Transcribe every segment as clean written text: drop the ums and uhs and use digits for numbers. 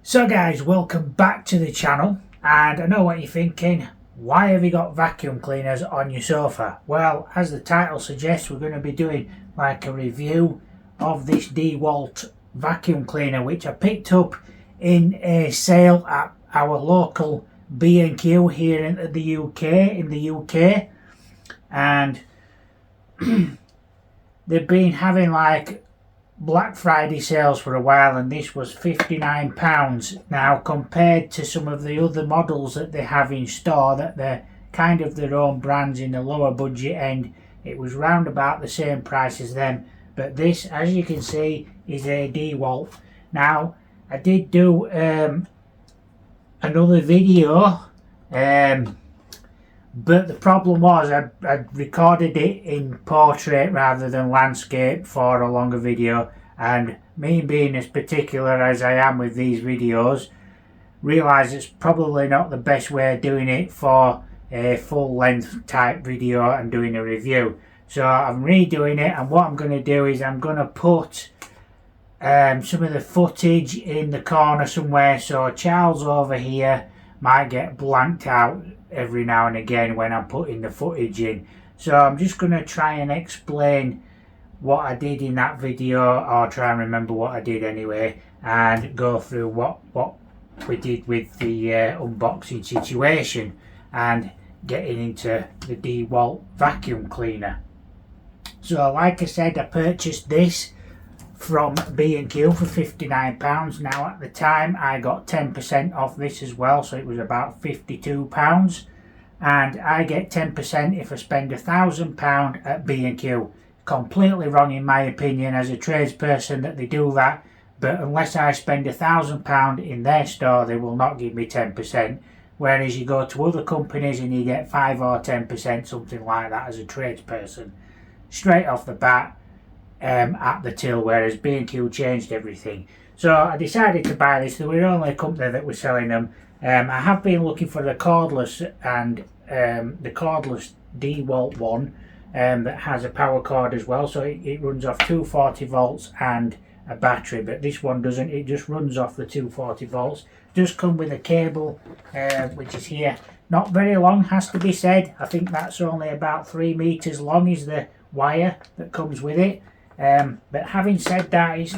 So guys, welcome back to the channel, and I know what you're thinking, why have you got vacuum cleaners on your sofa? Well, as the title suggests, we're going to be doing like a review of this DeWalt vacuum cleaner, which I picked up in a sale at our local B&Q here in the UK, and they've been having like Black Friday sales for a while, and this was £59. Now, compared to some of the other models that they have in store that they're kind of their own brands in the lower budget end, it was round about the same price as them. But this, as you can see, is a DeWalt. Now, I did do another video, but the problem was I recorded it in portrait rather than landscape for a longer video, and me being as particular as I am with these videos, realised it's probably not the best way of doing it for a full length type video and doing a review. So I'm redoing it, and what I'm going to do is I'm going to put some of the footage in the corner somewhere, so Charles over here might get blanked out every now and again when I'm putting the footage in. So I'm just going to try and explain what I did in that video, or try and remember what I did anyway, and go through what we did with the unboxing situation and getting into the DeWalt vacuum cleaner. So like I said, I purchased this from B&Q for £59. Now at the time I got 10% off this as well, so it was about £52, and I get 10% if I spend £1,000 at B&Q. Completely wrong in my opinion as a tradesperson that they do that, but unless I spend £1,000 in their store they will not give me 10%, whereas you go to other companies and you get 5 or 10%, something like that, as a tradesperson straight off the bat at the till, whereas B&Q changed everything. So I decided to buy this. There were only a company that was selling them. I have been looking for the cordless, and the cordless DeWalt one that has a power cord as well, so it runs off 240 volts and a battery, but this one doesn't. It just runs off the 240 volts. Does come with a cable which is here, not very long, has to be said. I think that's only about 3 meters long is the wire that comes with it. But having said that, it's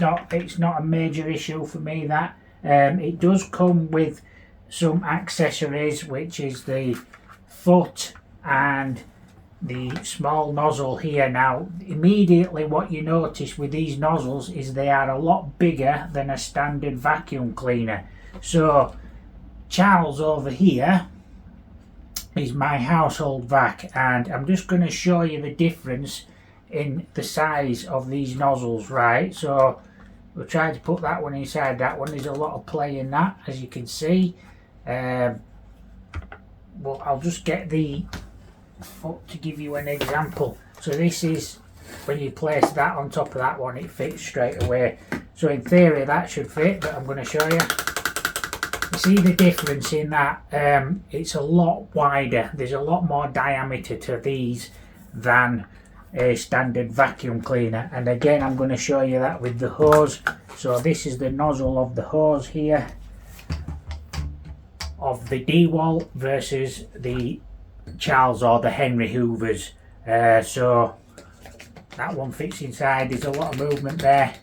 not a major issue for me. That it does come with some accessories, which is the foot and the small nozzle here. Now immediately what you notice with these nozzles is they are a lot bigger than a standard vacuum cleaner. So Charles over here is my household vac, and I'm just going to show you the difference in the size of these nozzles, right? So we'll try to put that one inside that one. There's a lot of play in that, as you can see. Well, I'll just get the foot to give you an example. So this is, when you place that on top of that one, it fits straight away. So in theory that should fit, but I'm going to show you. You see the difference in that? It's a lot wider. There's a lot more diameter to these than a standard vacuum cleaner, and again I'm going to show you that with the hose. So this is the nozzle of the hose here of the DeWalt versus the Charles or the Henry Hoovers. So that one fits inside. There's a lot of movement there,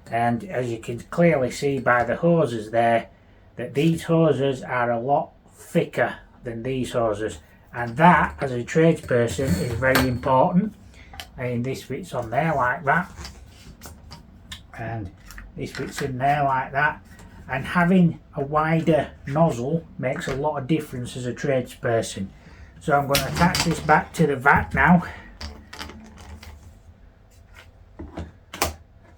and as you can clearly see by the hoses there, that these hoses are a lot thicker than these hoses, and that as a tradesperson is very important. And this fits on there like that, and this fits in there like that, and having a wider nozzle makes a lot of difference as a tradesperson. So I'm going to attach this back to the vat now,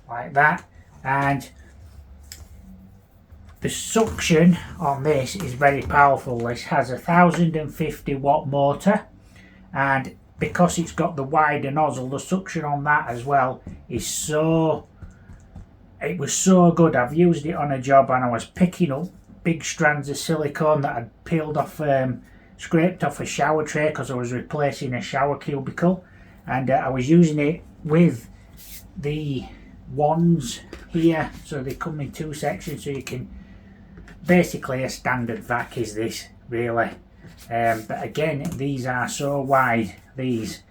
like that, and the suction on this is very powerful. This has a 1050 watt motor, and because it's got the wider nozzle, the suction on that as well is it was so good. I've used it on a job and I was picking up big strands of silicone that I'd peeled off, scraped off a shower tray because I was replacing a shower cubicle, and I was using it with the wands here. So they come in 2 sections, so you can basically a standard vac is this, really. But again, these are so wide, these,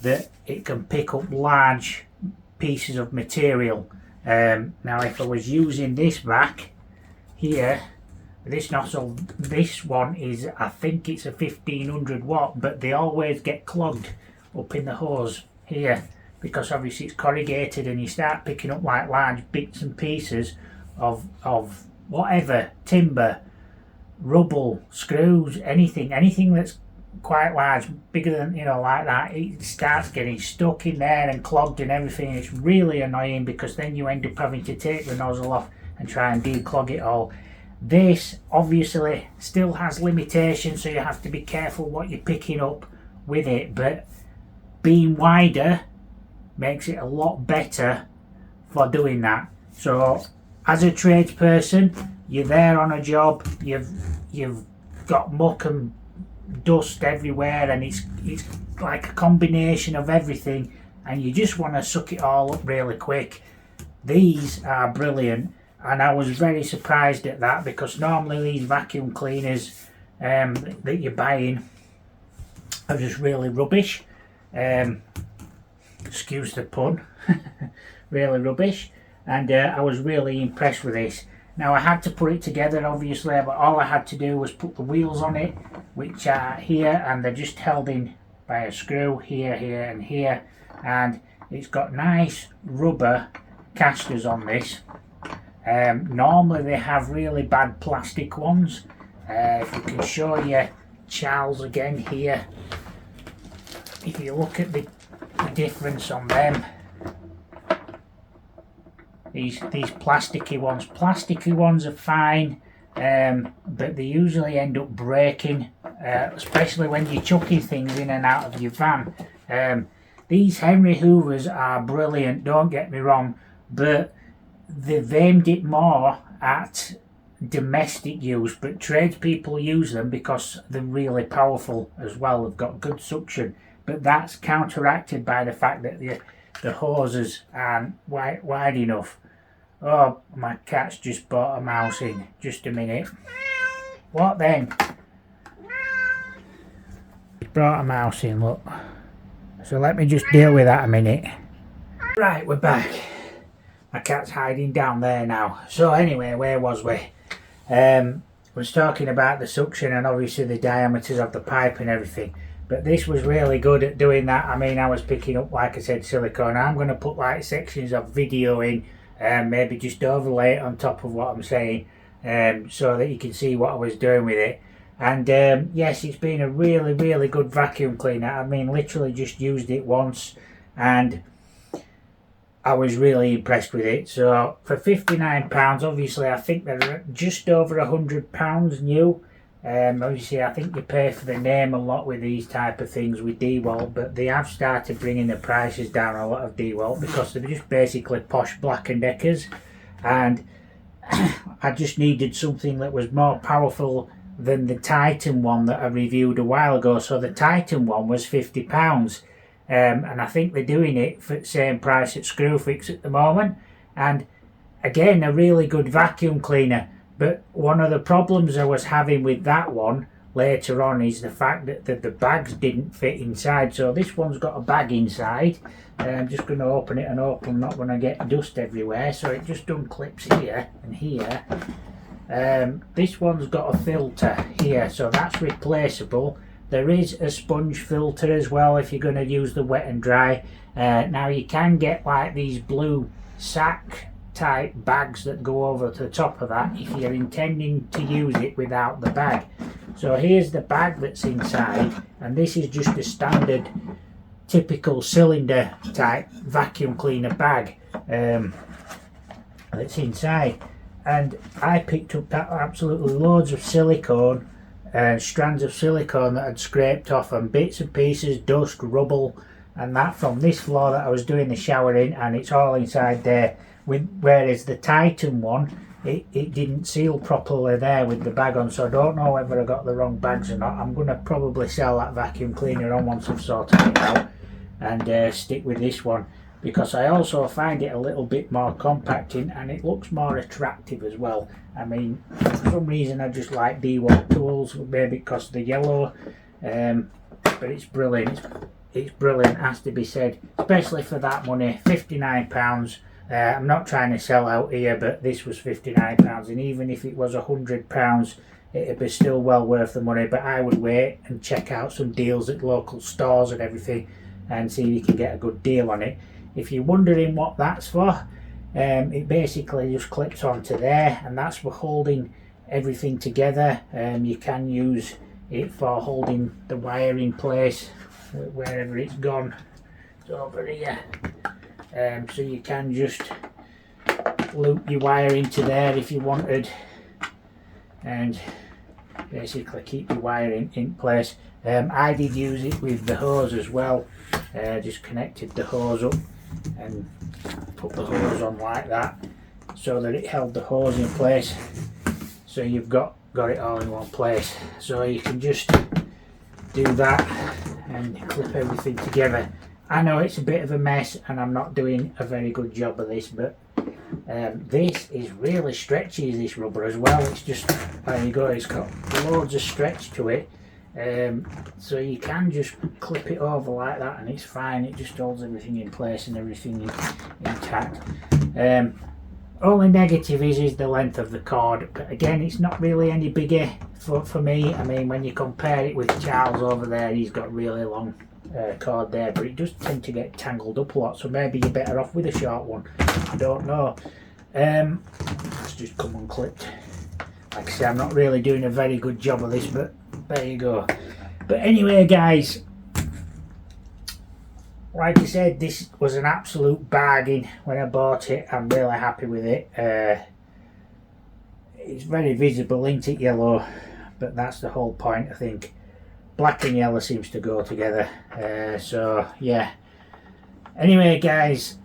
that it can pick up large pieces of material. Now if I was using this vac here, this nozzle, this one is, I think it's a 1500 watt, but they always get clogged up in the hose here, because obviously it's corrugated, and you start picking up like large bits and pieces of whatever, timber, rubble, screws, anything that's quite large, bigger than, you know, like that. It starts getting stuck in there and clogged and everything. It's really annoying, because then you end up having to take the nozzle off and try and declog it all. This obviously still has limitations, so you have to be careful what you're picking up with it, but being wider makes it a lot better for doing that. So as a tradesperson, you're there on a job, you've got muck and dust everywhere, and it's like a combination of everything, and you just want to suck it all up really quick. These are brilliant, and I was very surprised at that, because normally these vacuum cleaners that you're buying are just really rubbish. Excuse the pun. Really rubbish. And I was really impressed with this. Now I had to put it together obviously, but all I had to do was put the wheels on it, which are here, and they're just held in by a screw here, here and here, and it's got nice rubber castors on this. Normally they have really bad plastic ones. If you can show you Charles again here, if you look at the difference on them, these plasticky ones are fine, but they usually end up breaking, especially when you're chucking things in and out of your van. These Henry Hoovers are brilliant, don't get me wrong, but they've aimed it more at domestic use, but tradespeople use them because they're really powerful as well. They've got good suction, but that's counteracted by the fact that the hoses aren't wide enough. Oh, my cat's just brought a mouse in. Just a minute. What then? He's brought a mouse in, look. So let me just deal with that a minute. Right, we're back. My cat's hiding down there now. So anyway, where was we? Was talking about the suction and obviously the diameters of the pipe and everything. But this was really good at doing that. I mean, I was picking up, like I said, silicone. I'm going to put like sections of video in, and maybe just overlay it on top of what I'm saying, so that you can see what I was doing with it. And yes, it's been a really, really good vacuum cleaner. I mean, literally just used it once, and I was really impressed with it. So for £59, obviously I think they're just over £100 new. Obviously I think you pay for the name a lot with these type of things with DeWalt, but they have started bringing the prices down a lot of DeWalt, because they're just basically posh Black & Deckers, and I just needed something that was more powerful than the Titan one that I reviewed a while ago. So the Titan one was £50, and I think they're doing it for the same price at Screwfix at the moment, and again a really good vacuum cleaner. But one of the problems I was having with that one later on is the fact that the bags didn't fit inside. So this one's got a bag inside. I'm just going to open it and open, I'm not going to get dust everywhere. So it just unclips here and here. This one's got a filter here, so that's replaceable. There is a sponge filter as well if you're going to use the wet and dry. Now you can get like these blue sack type bags that go over the top of that if you're intending to use it without the bag. So here's the bag that's inside, and this is just a standard typical cylinder type vacuum cleaner bag that's inside. And I picked up absolutely loads of silicone, strands of silicone that I'd scraped off, and bits and pieces, dust, rubble and that from this floor that I was doing the shower in, and it's all inside there. Whereas the Titan one, it didn't seal properly there with the bag on, so I don't know whether I got the wrong bags or not. I'm going to probably sell that vacuum cleaner on once I've sorted it out, and stick with this one. because I also find it a little bit more compacting and it looks more attractive as well. I mean, for some reason I just like DeWalt tools, maybe because of the yellow, but it's brilliant. It's brilliant, has to be said, especially for that money. £59. I'm not trying to sell out here, but this was £59, and even if it was £100, it'd be still well worth the money. But I would wait and check out some deals at local stores and everything and see if you can get a good deal on it. If you're wondering what that's for, it basically just clips onto there, and that's for holding everything together. You can use it for holding the wire in place wherever it's gone. It's over here. So you can just loop your wire into there if you wanted, and basically keep your wire in place. I did use it with the hose as well. Just connected the hose up and put the hose on like that so that it held the hose in place, so you've got it all in one place. So you can just do that and clip everything together. I know it's a bit of a mess and I'm not doing a very good job of this, but this is really stretchy, this rubber as well. It's just, there you go, it's got loads of stretch to it. So you can just clip it over like that and it's fine. It just holds everything in place and everything intact. Only negative is the length of the cord, but again, it's not really any bigger for me. I mean, when you compare it with Charles over there, he's got really long cord there, but it does tend to get tangled up a lot, so maybe you're better off with a short one. I don't know. It's just come unclipped. Like I say, I'm not really doing a very good job of this, but there you go. But anyway, guys, like I said, this was an absolute bargain when I bought it. I'm really happy with it. It's very visible, isn't it, yellow? But that's the whole point, I think. Black and yellow seems to go together. So yeah. Anyway, guys,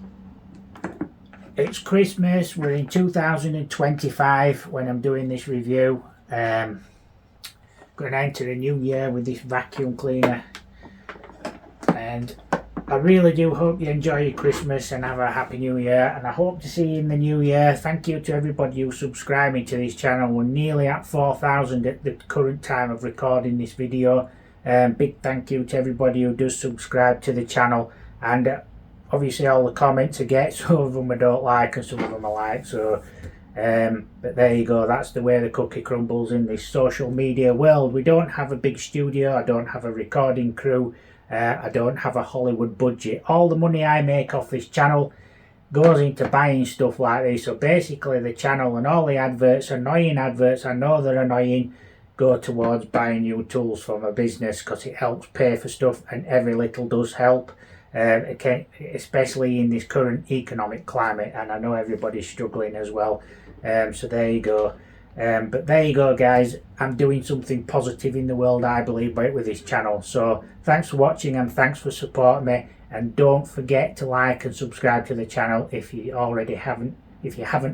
it's Christmas. We're in 2025 when I'm doing this review. Going to enter a new year with this vacuum cleaner, and I really do hope you enjoy your Christmas and have a happy new year, and I hope to see you in the new year. Thank you to everybody who's subscribing to this channel. We're nearly at 4,000 at the current time of recording this video. Big thank you to everybody who does subscribe to the channel, and obviously all the comments I get, some of them I don't like and some of them I like, so but there you go. That's the way the cookie crumbles in this social media world. We don't have a big studio, I don't have a recording crew, I don't have a Hollywood budget. All the money I make off this channel goes into buying stuff like this. So basically the channel and all the adverts, annoying adverts, I know they're annoying, go towards buying new tools for my business, because it helps pay for stuff, and every little does help. Especially in this current economic climate, and I know everybody's struggling as well. So there you go. But there you go, guys. I'm doing something positive in the world, I believe, with this channel. So thanks for watching and thanks for supporting me. And don't forget to like and subscribe to the channel if you haven't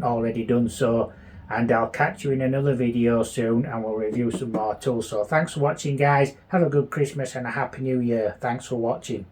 already done so. And I'll catch you in another video soon, and we'll review some more tools. So thanks for watching, guys. Have a good Christmas and a happy new year. Thanks for watching.